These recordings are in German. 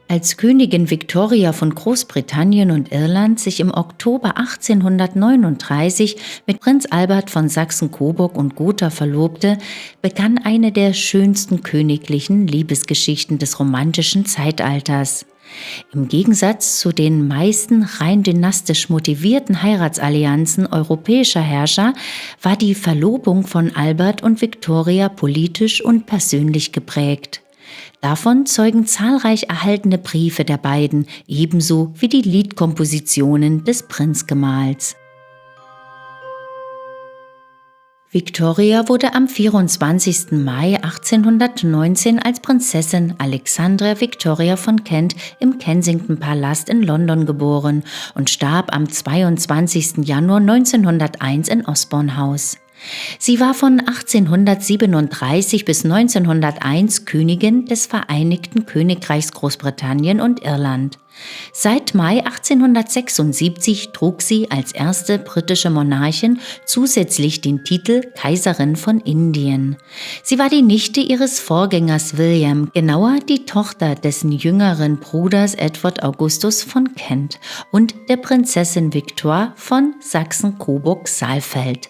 Als Königin Victoria von Großbritannien und Irland sich im Oktober 1839 mit Prinz Albert von Sachsen-Coburg und Gotha verlobte, begann eine der schönsten königlichen Liebesgeschichten des romantischen Zeitalters. Im Gegensatz zu den meisten rein dynastisch motivierten Heiratsallianzen europäischer Herrscher war die Verlobung von Albert und Victoria politisch und persönlich geprägt. Davon zeugen zahlreich erhaltene Briefe der beiden, ebenso wie die Liedkompositionen des Prinzgemahls. Victoria wurde am 24. Mai 1819 als Prinzessin Alexandra Victoria von Kent im Kensington-Palast in London geboren und starb am 22. Januar 1901 in Osborne House. Sie war von 1837 bis 1901 Königin des Vereinigten Königreichs Großbritannien und Irland. Seit Mai 1876 trug sie als erste britische Monarchin zusätzlich den Titel Kaiserin von Indien. Sie war die Nichte ihres Vorgängers William, genauer die Tochter dessen jüngeren Bruders Edward Augustus von Kent und der Prinzessin Victoire von Sachsen-Coburg-Saalfeld.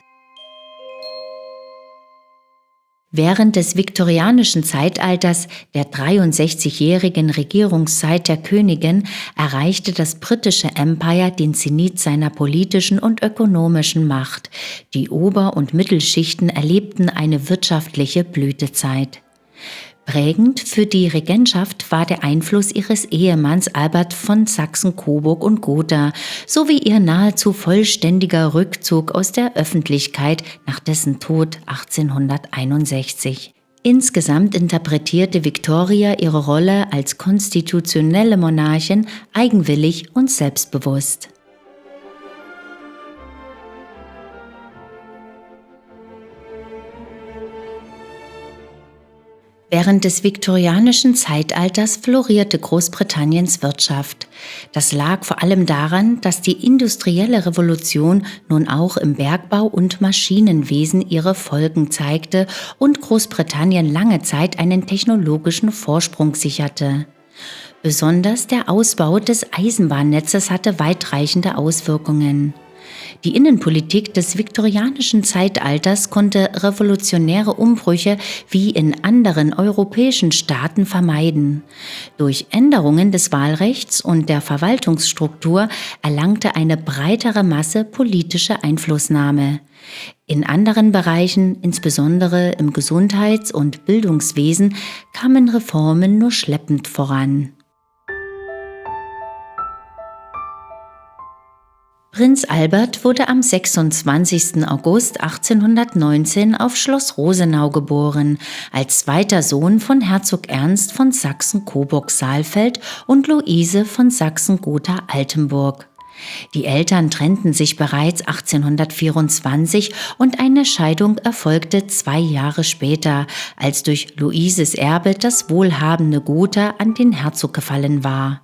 Während des viktorianischen Zeitalters, der 63-jährigen Regierungszeit der Königin, erreichte das britische Empire den Zenit seiner politischen und ökonomischen Macht. Die Ober- und Mittelschichten erlebten eine wirtschaftliche Blütezeit. Prägend für die Regentschaft war der Einfluss ihres Ehemanns Albert von Sachsen-Coburg und Gotha sowie ihr nahezu vollständiger Rückzug aus der Öffentlichkeit nach dessen Tod 1861. Insgesamt interpretierte Victoria ihre Rolle als konstitutionelle Monarchin eigenwillig und selbstbewusst. Während des viktorianischen Zeitalters florierte Großbritanniens Wirtschaft. Das lag vor allem daran, dass die industrielle Revolution nun auch im Bergbau und Maschinenwesen ihre Folgen zeigte und Großbritannien lange Zeit einen technologischen Vorsprung sicherte. Besonders der Ausbau des Eisenbahnnetzes hatte weitreichende Auswirkungen. Die Innenpolitik des viktorianischen Zeitalters konnte revolutionäre Umbrüche wie in anderen europäischen Staaten vermeiden. Durch Änderungen des Wahlrechts und der Verwaltungsstruktur erlangte eine breitere Masse politische Einflussnahme. In anderen Bereichen, insbesondere im Gesundheits- und Bildungswesen, kamen Reformen nur schleppend voran. Prinz Albert wurde am 26. August 1819 auf Schloss Rosenau geboren, als zweiter Sohn von Herzog Ernst von Sachsen-Coburg-Saalfeld und Luise von Sachsen-Gotha-Altenburg. Die Eltern trennten sich bereits 1824 und eine Scheidung erfolgte 2 Jahre später, als durch Luises Erbe das wohlhabende Gotha an den Herzog gefallen war.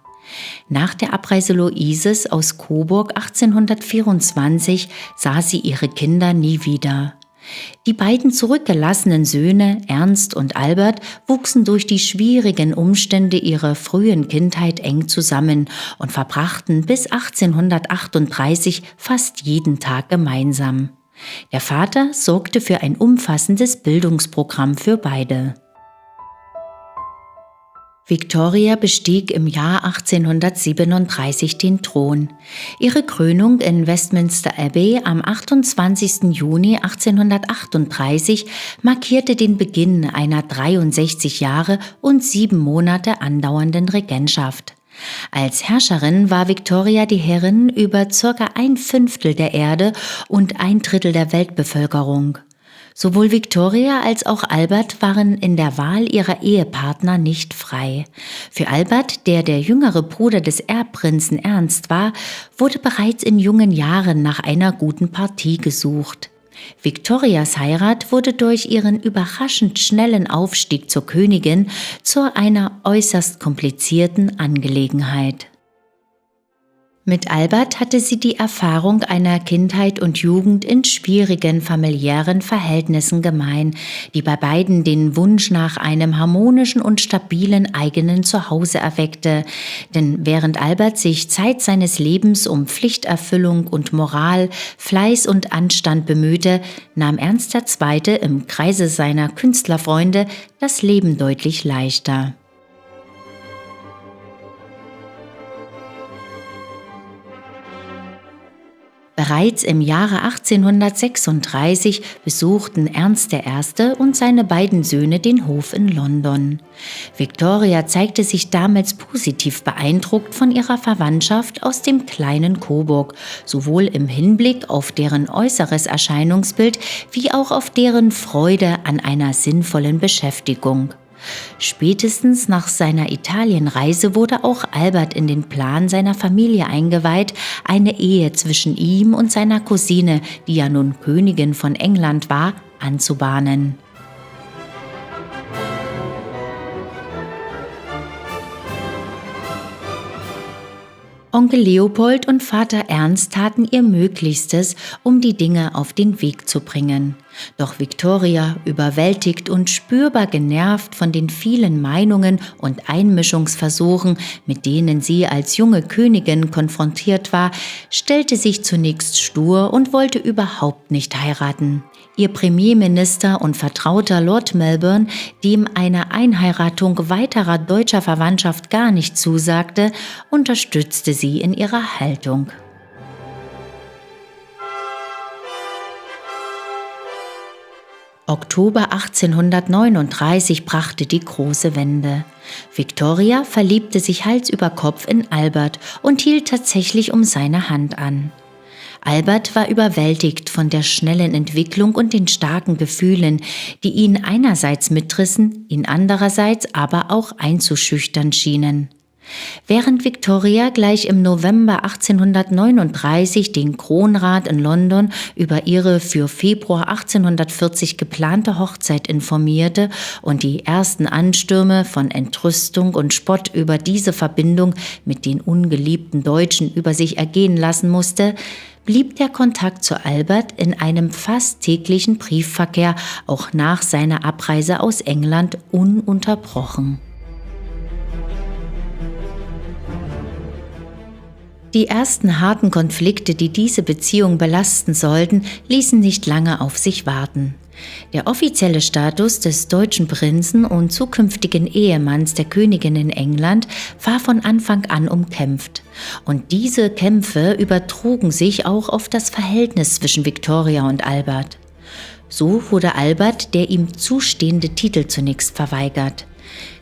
Nach der Abreise Luises aus Coburg 1824 sah sie ihre Kinder nie wieder. Die beiden zurückgelassenen Söhne Ernst und Albert wuchsen durch die schwierigen Umstände ihrer frühen Kindheit eng zusammen und verbrachten bis 1838 fast jeden Tag gemeinsam. Der Vater sorgte für ein umfassendes Bildungsprogramm für beide. Victoria bestieg im Jahr 1837 den Thron. Ihre Krönung in Westminster Abbey am 28. Juni 1838 markierte den Beginn einer 63 Jahre und 7 Monate andauernden Regentschaft. Als Herrscherin war Victoria die Herrin über ca. 1/5 der Erde und 1/3 der Weltbevölkerung. Sowohl Victoria als auch Albert waren in der Wahl ihrer Ehepartner nicht frei. Für Albert, der jüngere Bruder des Erbprinzen Ernst war, wurde bereits in jungen Jahren nach einer guten Partie gesucht. Victorias Heirat wurde durch ihren überraschend schnellen Aufstieg zur Königin zu einer äußerst komplizierten Angelegenheit. Mit Albert hatte sie die Erfahrung einer Kindheit und Jugend in schwierigen familiären Verhältnissen gemein, die bei beiden den Wunsch nach einem harmonischen und stabilen eigenen Zuhause erweckte. Denn während Albert sich Zeit seines Lebens um Pflichterfüllung und Moral, Fleiß und Anstand bemühte, nahm Ernst II. Im Kreise seiner Künstlerfreunde das Leben deutlich leichter. Bereits im Jahre 1836 besuchten Ernst I. und seine beiden Söhne den Hof in London. Victoria zeigte sich damals positiv beeindruckt von ihrer Verwandtschaft aus dem kleinen Coburg, sowohl im Hinblick auf deren äußeres Erscheinungsbild wie auch auf deren Freude an einer sinnvollen Beschäftigung. Spätestens nach seiner Italienreise wurde auch Albert in den Plan seiner Familie eingeweiht, eine Ehe zwischen ihm und seiner Cousine, die ja nun Königin von England war, anzubahnen. Onkel Leopold und Vater Ernst taten ihr Möglichstes, um die Dinge auf den Weg zu bringen. Doch Victoria, überwältigt und spürbar genervt von den vielen Meinungen und Einmischungsversuchen, mit denen sie als junge Königin konfrontiert war, stellte sich zunächst stur und wollte überhaupt nicht heiraten. Ihr Premierminister und Vertrauter Lord Melbourne, dem eine Einheiratung weiterer deutscher Verwandtschaft gar nicht zusagte, unterstützte sie in ihrer Haltung. Oktober 1839 brachte die große Wende. Victoria verliebte sich Hals über Kopf in Albert und hielt tatsächlich um seine Hand an. Albert war überwältigt von der schnellen Entwicklung und den starken Gefühlen, die ihn einerseits mitrissen, ihn andererseits aber auch einzuschüchtern schienen. Während Victoria gleich im November 1839 den Kronrat in London über ihre für Februar 1840 geplante Hochzeit informierte und die ersten Anstürme von Entrüstung und Spott über diese Verbindung mit den ungeliebten Deutschen über sich ergehen lassen musste, blieb der Kontakt zu Albert in einem fast täglichen Briefverkehr auch nach seiner Abreise aus England ununterbrochen. Die ersten harten Konflikte, die diese Beziehung belasten sollten, ließen nicht lange auf sich warten. Der offizielle Status des deutschen Prinzen und zukünftigen Ehemanns der Königin in England war von Anfang an umkämpft. Und diese Kämpfe übertrugen sich auch auf das Verhältnis zwischen Victoria und Albert. So wurde Albert der ihm zustehende Titel zunächst verweigert.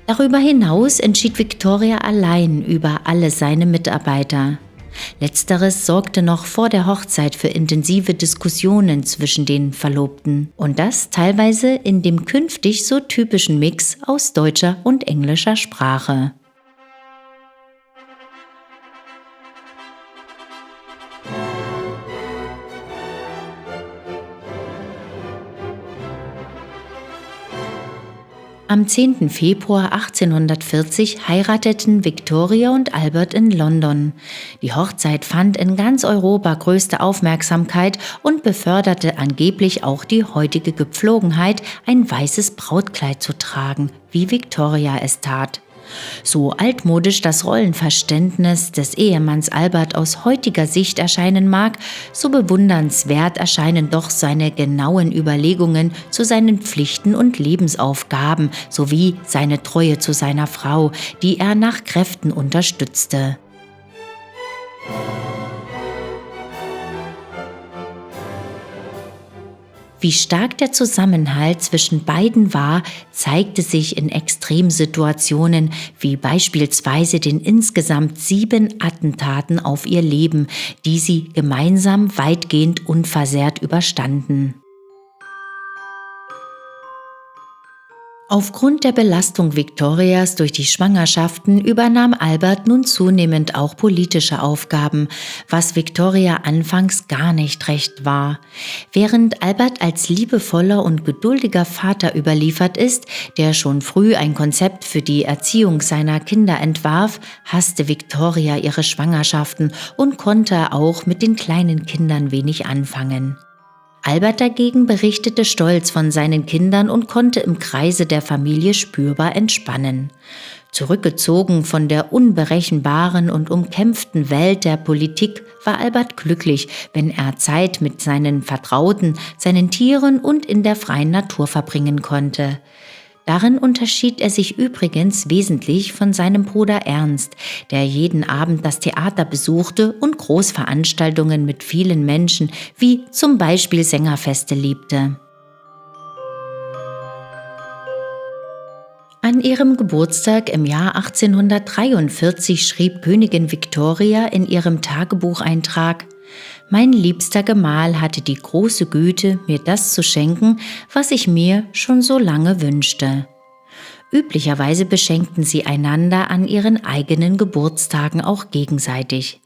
Darüber hinaus entschied Victoria allein über alle seine Mitarbeiter. Letzteres sorgte noch vor der Hochzeit für intensive Diskussionen zwischen den Verlobten und das teilweise in dem künftig so typischen Mix aus deutscher und englischer Sprache. Am 10. Februar 1840 heirateten Victoria und Albert in London. Die Hochzeit fand in ganz Europa größte Aufmerksamkeit und beförderte angeblich auch die heutige Gepflogenheit, ein weißes Brautkleid zu tragen, wie Victoria es tat. So altmodisch das Rollenverständnis des Ehemanns Albert aus heutiger Sicht erscheinen mag, so bewundernswert erscheinen doch seine genauen Überlegungen zu seinen Pflichten und Lebensaufgaben sowie seine Treue zu seiner Frau, die er nach Kräften unterstützte. Wie stark der Zusammenhalt zwischen beiden war, zeigte sich in Extremsituationen wie beispielsweise den insgesamt 7 Attentaten auf ihr Leben, die sie gemeinsam weitgehend unversehrt überstanden. Aufgrund der Belastung Victorias durch die Schwangerschaften übernahm Albert nun zunehmend auch politische Aufgaben, was Victoria anfangs gar nicht recht war. Während Albert als liebevoller und geduldiger Vater überliefert ist, der schon früh ein Konzept für die Erziehung seiner Kinder entwarf, hasste Victoria ihre Schwangerschaften und konnte auch mit den kleinen Kindern wenig anfangen. Albert dagegen berichtete stolz von seinen Kindern und konnte im Kreise der Familie spürbar entspannen. Zurückgezogen von der unberechenbaren und umkämpften Welt der Politik war Albert glücklich, wenn er Zeit mit seinen Vertrauten, seinen Tieren und in der freien Natur verbringen konnte. Darin unterschied er sich übrigens wesentlich von seinem Bruder Ernst, der jeden Abend das Theater besuchte und Großveranstaltungen mit vielen Menschen, wie zum Beispiel Sängerfeste, liebte. An ihrem Geburtstag im Jahr 1843 schrieb Königin Victoria in ihrem Tagebucheintrag: »Mein liebster Gemahl hatte die große Güte, mir das zu schenken, was ich mir schon so lange wünschte.« Üblicherweise beschenkten sie einander an ihren eigenen Geburtstagen auch gegenseitig.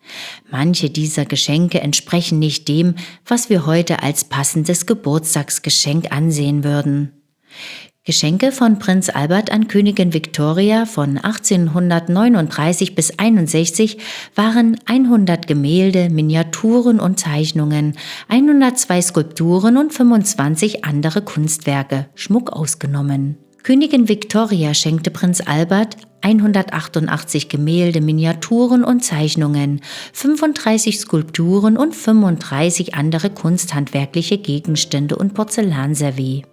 Manche dieser Geschenke entsprechen nicht dem, was wir heute als passendes Geburtstagsgeschenk ansehen würden. Geschenke von Prinz Albert an Königin Victoria von 1839 bis 1861 waren 100 Gemälde, Miniaturen und Zeichnungen, 102 Skulpturen und 25 andere Kunstwerke, Schmuck ausgenommen. Königin Victoria schenkte Prinz Albert 188 Gemälde, Miniaturen und Zeichnungen, 35 Skulpturen und 35 andere kunsthandwerkliche Gegenstände und Porzellanservie.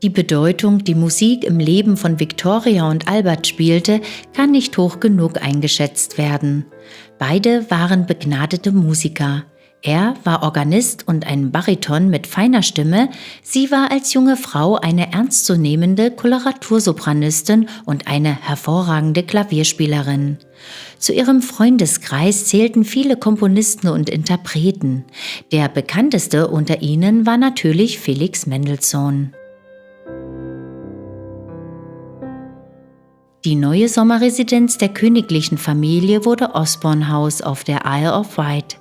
Die Bedeutung, die Musik im Leben von Victoria und Albert spielte, kann nicht hoch genug eingeschätzt werden. Beide waren begnadete Musiker. Er war Organist und ein Bariton mit feiner Stimme, sie war als junge Frau eine ernstzunehmende Koloratursopranistin und eine hervorragende Klavierspielerin. Zu ihrem Freundeskreis zählten viele Komponisten und Interpreten. Der bekannteste unter ihnen war natürlich Felix Mendelssohn. Die neue Sommerresidenz der königlichen Familie wurde Osborne House auf der Isle of Wight.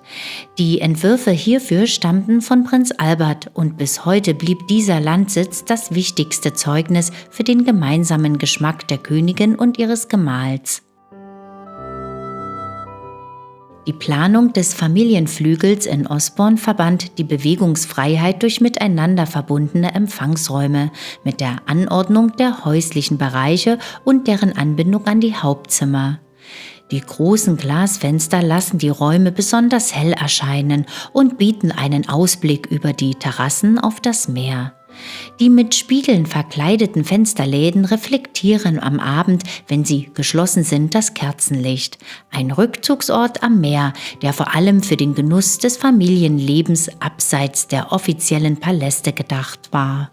Die Entwürfe hierfür stammten von Prinz Albert und bis heute blieb dieser Landsitz das wichtigste Zeugnis für den gemeinsamen Geschmack der Königin und ihres Gemahls. Die Planung des Familienflügels in Osborne verband die Bewegungsfreiheit durch miteinander verbundene Empfangsräume mit der Anordnung der häuslichen Bereiche und deren Anbindung an die Hauptzimmer. Die großen Glasfenster lassen die Räume besonders hell erscheinen und bieten einen Ausblick über die Terrassen auf das Meer. Die mit Spiegeln verkleideten Fensterläden reflektieren am Abend, wenn sie geschlossen sind, das Kerzenlicht. Ein Rückzugsort am Meer, der vor allem für den Genuss des Familienlebens abseits der offiziellen Paläste gedacht war.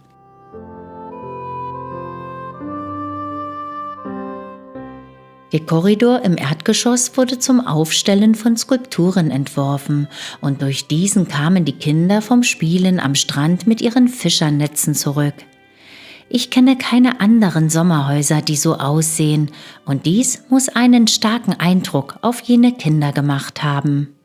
Der Korridor im Erdgeschoss wurde zum Aufstellen von Skulpturen entworfen und durch diesen kamen die Kinder vom Spielen am Strand mit ihren Fischernetzen zurück. Ich kenne keine anderen Sommerhäuser, die so aussehen, und dies muss einen starken Eindruck auf jene Kinder gemacht haben.